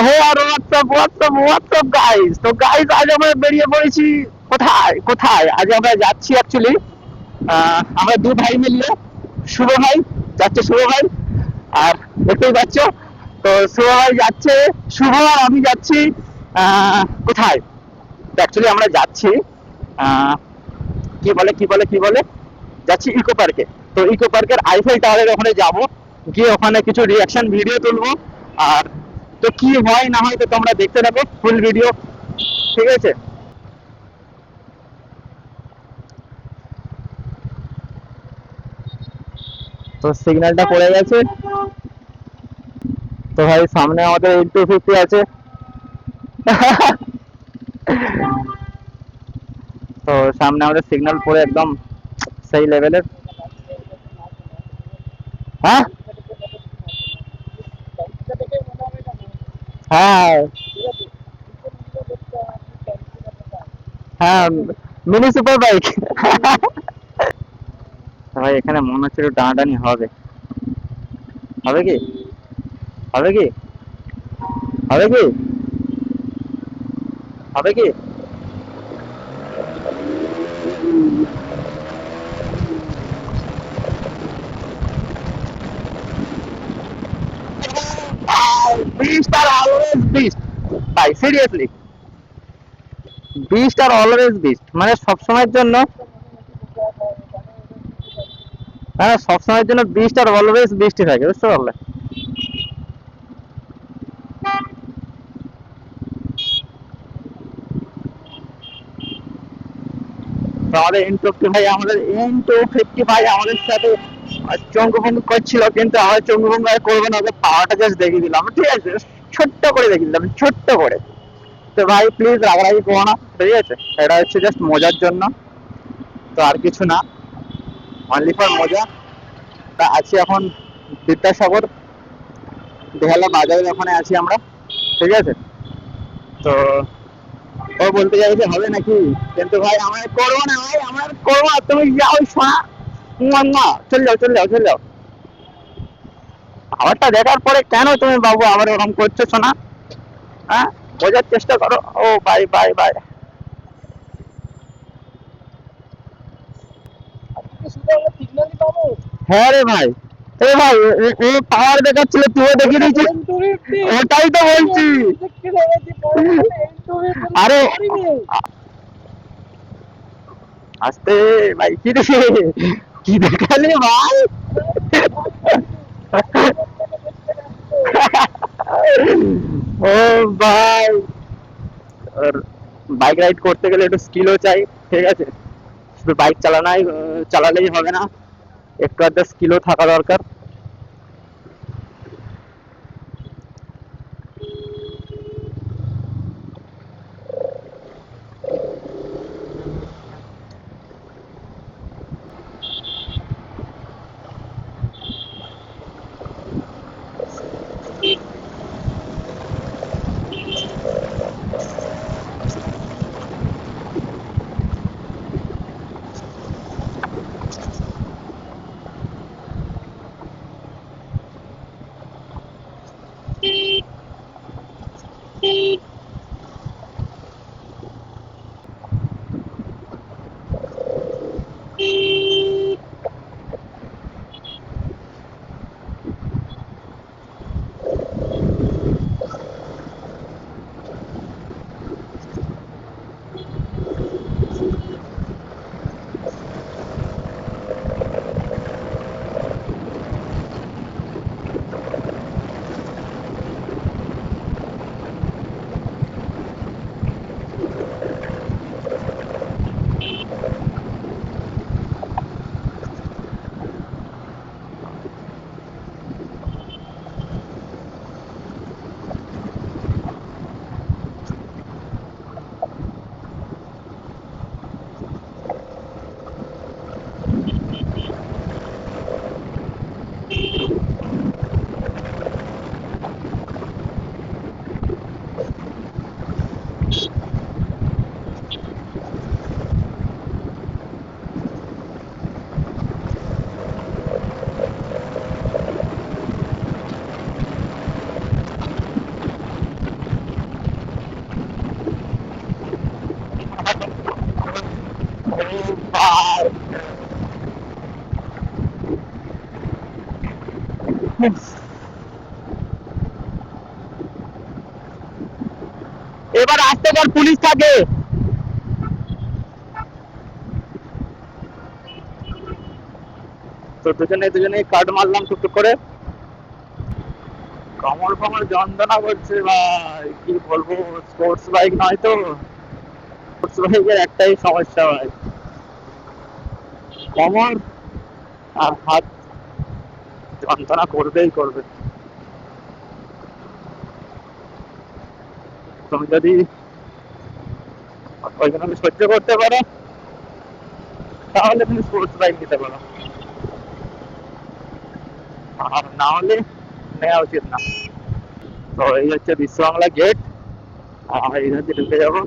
হে আর WhatsApp guys, তো guys আজ আমরা বেরিয়ে পড়েছি। কোথায় কোথায় আজ আমরা যাচ্ছি অ্যাকচুয়ালি, আমরা দু ভাই মিললে, শুভ ভাই যাচ্ছে, শুভ ভাই আর দেখতেই পাচ্ছ। তো শুভ ভাই যাচ্ছে, শুভ আর আমি যাচ্ছি কোথায়, অ্যাকচুয়ালি আমরা যাচ্ছি আহ, কি বলে যাচ্ছি ইকো পার্কে। তো ইকো পার্কের আইফেল টাওয়ারের ওখানে যাব, গিয়ে ওখানে কিছু রিয়াকশন ভিডিও তুলবো। আর তো কি হয় না হয় তো তোমরা দেখতে থাকো ফুল ভিডিও, ঠিক আছে? তো সিগন্যালটা পড়ে গেছে। তো ভাই সামনে আমাদের 8 2 50 আছে। তো সামনে আমাদের সিগন্যাল পড়ে একদম সেই লেভেলের। হ্যাঁ হ্যাঁ হ্যাঁ, মিনি সুপার বাইক। ভাই এখানে মনে হচ্ছে একটু টানাটানি হবে। হবে কি? হবে কি? হবে কি? হবে কি? বিস্ট আর অলওয়েজ বিস্ট, ভাই seriously, beast are always beast মানে সবসময়ের জন্য, হ্যাঁ সবসময়ের জন্য বিস্ট আর অলওয়েজ বৃষ্টি থাকে, বুঝতে পারলে? তো আমাদের এন টু ফিফটি ভাই আমাদের সাথে চঙ্গুভঙ্গ করছিল, কিন্তু আমার চঙ্গুভঙ্গ আর করবো না, ওদের পাওয়াটা জাস্ট দেখিয়ে দিলাম, ঠিক আছে? ছোট্ট করে দেখিয়ে দিলাম, ছোট্ট করে। তো ভাই প্লিজ রাগারাগি করো না, ঠিক আছে? এটা হচ্ছে জাস্ট মজার জন্য, তো আর কিছু না, অনলি ফর মজা। তা আছি এখন বিদ্যাসাগর বেহালা বাজারের ওখানে আছি আমরা, ঠিক আছে? তো ও বলতে চাইছে হবে নাকি, কিন্তু ভাই আমার করবো না, ভাই আমার করবো না, তুমি যাও শোনা, চল যাও। আমারটা দেখার পরে কেন তুমি বাবু আবার ওরকম করছো শোনা? হ্যাঁ, বোঝার চেষ্টা করো। ও বাই। হ্যাঁ রে ভাই, এ ভাই ও পাওয়ার দেখাচ্ছিল, তুইও দেখিয়ে দিয়েছিস। ওটাই তো বলছি। আরে আস্তে ভাই, কি রে, কি দেখালি ভাই? ও ভাই, আর বাইক রাইড করতে গেলে একটু স্কিলও চাই, ঠিক আছে? শুধু বাইক চালালেই হবে না, একটু আধটা স্কিলও থাকা দরকার। এবার আসতে পর পুলিশ থাকে। তো দুজনে দুজনে কাট মারলাম টুকটুক করে। কমর কমর যন্ত্রণা করছে ভাই, কি বলবো, স্পোর্টস বাইক নয় তো। স্পোর্টস বাইকের একটাই সমস্যা ভাই, কমর আর হাত যন্ত্রণা করবেই করবে। তুমি যদি ওইখানে সহ্য করতে পারো তাহলে তুমি স্পোর্টস বাইক নিতে পারো, আর না হলে নেওয়া উচিত না। তো এই হচ্ছে বিশ্ব বাংলা গেট, আমরা এখান থেকে ঢুকে যাবো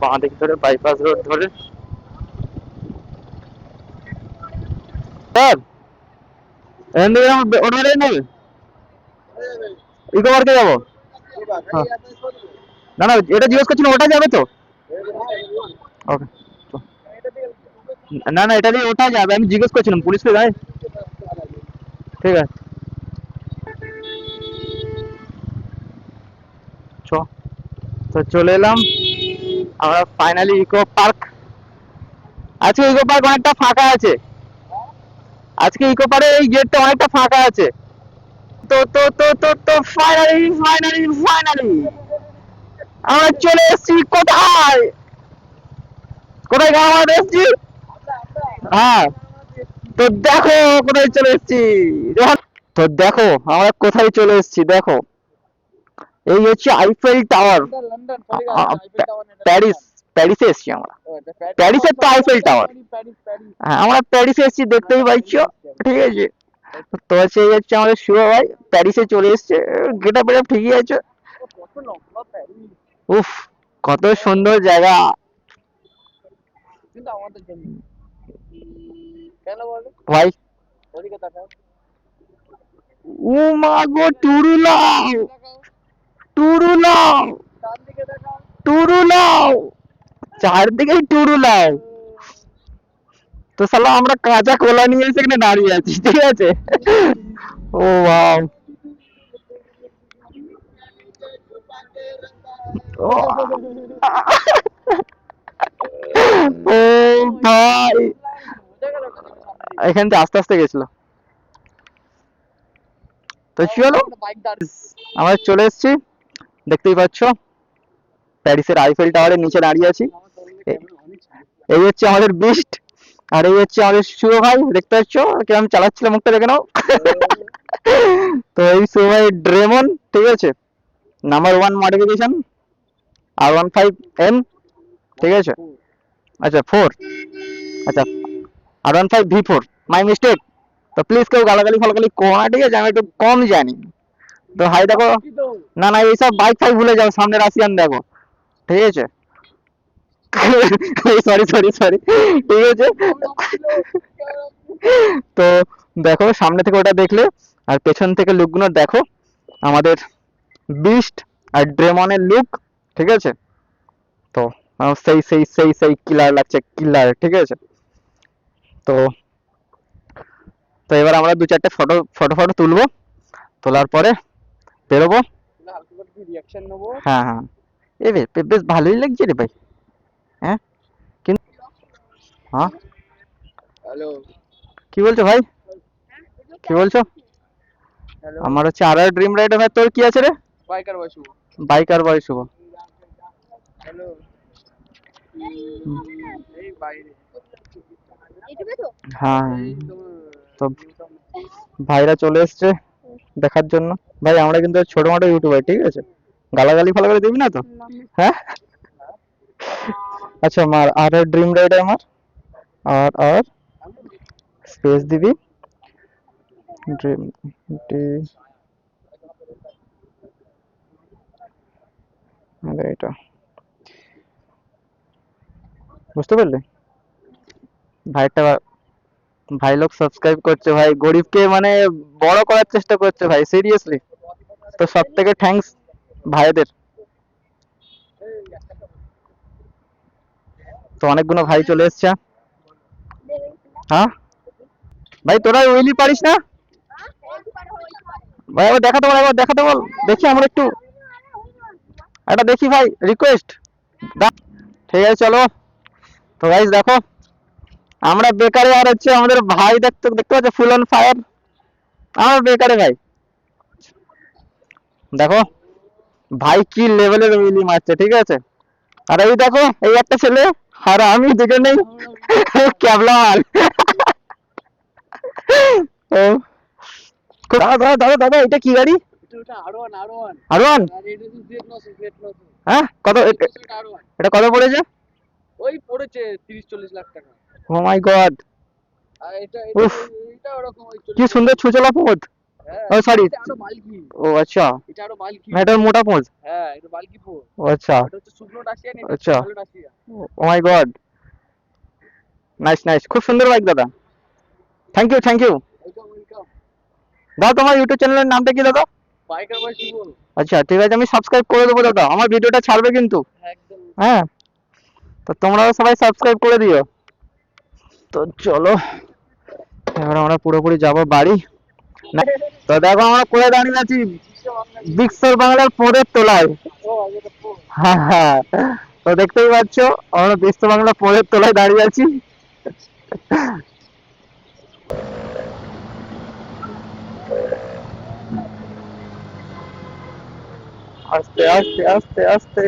বাঁ দিক ধরে, বাইপাস রোড ধরে। স্যার এখান থেকে ওটা নেবে, ইকো পার্কে যাবো। হ্যাঁ। না না, এটা জিজ্ঞেস করছিলাম, ওটা যাবে তো? ওকে। না না, এটা দিয়ে ওঠা যাবে, আমি জিজ্ঞেস করছিলাম পুলিশকে যায়। ঠিক আছে, চ। তো চলে এলাম আমরা ফাইনালি ইকো পার্ক। আজকে ইকো পার্ক অনেকটা ফাঁকা আছে, আজকে ইকো পার্কের এই গেটটা অনেকটা ফাঁকা আছে। তো তো তো তো তো ফাইনালি ফাইনালি ফাইনালি আমরা চলে এসেছি কোথায়, কোথায় গান আমাদের এসেছি। হ্যাঁ, তো দেখো কোথায় চলে এসেছি। তো দেখো আমরা কোথায় চলে এসেছি, দেখো এই হচ্ছে আইফেল টাওয়ার। প্যারিস, প্যারিসে এসেছি আমরা। প্যারিসের তো আইফেল টাওয়ার। হ্যাঁ, আমরা প্যারিসে এসেছি, দেখতেই পাচ্ছ। ঠিক আছে, তো সেই হচ্ছে আমাদের শুভ ভাই প্যারিসে চলে এসেছে। গেট আপ ঠিকই আছে। উফ, কত সুন্দর জায়গা। ভাই ও মা গো, টুরুলাও টুরুলাও টুরুলাও, চারদিকেই টুরুলাও। তো সালা আমরা কাঁচা কোলা নিয়ে এসে এখানে দাঁড়িয়ে আছি, ঠিক আছে। ও ওয়াও, ও ও ভাই, এখান থেকে আস্তে আস্তে গেছিল। তো চলো আমরা চলে এসেছি, দেখতেই পাচ্ছ প্যারিসের আইফেল টাওয়ারের নিচে দাঁড়িয়ে আছি। এই হচ্ছে আমাদের বিস্ট, আর এই হচ্ছে আমাদের শুভ ভাই, দেখতে পাচ্ছ কিরকম চালাচ্ছিল, মুখটা দেখে নাও। তো এই শুভ ভাই ড্রেমন, ঠিক আছে, নাম্বার 1 মডিফিকেশন R15M, ঠিক আছে। আচ্ছা 4, আচ্ছা R15V4, মাই মিস্টেক। তো প্লিজ কেউ গালাগালি ফালাগালি করো না, ঠিক আছে, আমি একটু কম জানি। তো হাই দেখো, না না এইসব বাইক ফাইক ভুলে যাও, সামনে রাশিয়ান দেখো, ঠিক আছে। সরি সরি সরি, ঠিক আছে। তো দেখো সামনে থেকে ওটা দেখলে, আর পেছন থেকে লুকগুলো দেখো, আমাদের বিস্ট আর ড্রেমনের লুক, ঠিক আছে। তো সেই সেই সেই সেই কিলার লাগছে, কিলার, ঠিক আছে। তো তো এবার আমরা দু চারটে ফটো ফটো ফটো তুলবো, তোলার পরে বেরোবো। হ্যাঁ হ্যাঁ, এ বেশ ভালোই লাগছে রে ভাই। হ্যাঁ, কিন্তু হ্যাঁ, কি বলছো ভাই, কি বলছো? আমার হচ্ছে আর আর ড্রিম রাইডার। ভাই তোর কি আছে রে? বাইকার বয় শুভ। হ্যাঁ, তো ভাইরা চলে এসছে দেখার জন্য। ভাই আমরা কিন্তু ছোট মোটো ইউটিউবার, ঠিক আছে, গালাগালি ফালাগালি দিবি না তো? হ্যাঁ, আচ্ছা আমার আর আর ড্রিম রাইডার, আমার আর আর স্পেস দিবি, ড্রিম ডি, এটা বুঝতে পারলে? ভাইটা, ভাই লোক সাবস্ক্রাইব করছে ভাই, গরিবকে মানে বড় করার চেষ্টা করছে ভাই, সিরিয়াসলি। তো সব থেকে থ্যাঙ্কস ভাইদের। তো অনেকগুলো ভাই চলে এসছে। হ্যাঁ ভাই, তোরা উইলি পারিস না? ভাই একবার দেখাতে বল, একবার দেখাতে বল, দেখি আমরা একটু একটা দেখি ভাই, রিকোয়েস্ট। ঠিক আছে চলো। তো গাইস দেখো, আমরা বেকারে আর হচ্ছে আমাদের ভাই দেখতে দেখতে পাচ্ছ ফুল অন ফায়ার। আমরা বেকারে ভাই, দেখো ভাই কি লেভেলের মিলি মারছে, ঠিক আছে। আর এই দেখো এই একটা ছেলে, আর আমি দেখে নেই ক্যাবলা মাল। ও, দাদা দাদা দাদা দাদা, এটা কি গাড়ি? আর ওয়ান। হ্যাঁ কত এটা কত পড়েছে? ওই পড়েছে 30-40 লাখ টাকা। ও মাই গড, আর এটা উফ এটা ওরকম ওই কি সুন্দর ছুচলা পথ। হ্যাঁ, ও সরি, এটা আরো বাল্কি। ও আচ্ছা, এটা আরো বাল্কি। না এটা মোটা পথ। হ্যাঁ, এটা বাল্কি ফোর। ও আচ্ছা, এটা হচ্ছে শুকনো ডাসিয়ান, এটা হচ্ছে আচ্ছা, ভালো ডাসিয়ান। Oh my god, nice nice, খুব সুন্দর বাইক দাদা, thank you thank you. Welcome welcome. দাদা তোমার ইউটিউব চ্যানেলের নামটা কি দাদা? Biker boy Shubho. আচ্ছা ঠিক আছে, আমি সাবস্ক্রাইব করে দেবো দাদা, আমার ভিডিওটা ছাড়বে কিন্তু। একদম। হ্যাঁ, তো তোমরাও সবাই সাবস্ক্রাইব করে দিও। তো চলো এবার আমরা পুরোপুরি যাবো বাড়ি। না, তো দেখো আমরা কোথায় দাঁড়িয়ে আছি, বিক্সর বাংলার পরের তলায়। ও এটা ফোর। হ্যাঁ হ্যাঁ, তো দেখতেই পাচ্ছ আমরা বিক্সর বাংলা পরের তলায় দাঁড়িয়ে আছি। আস্তে আস্তে আস্তে আস্তে।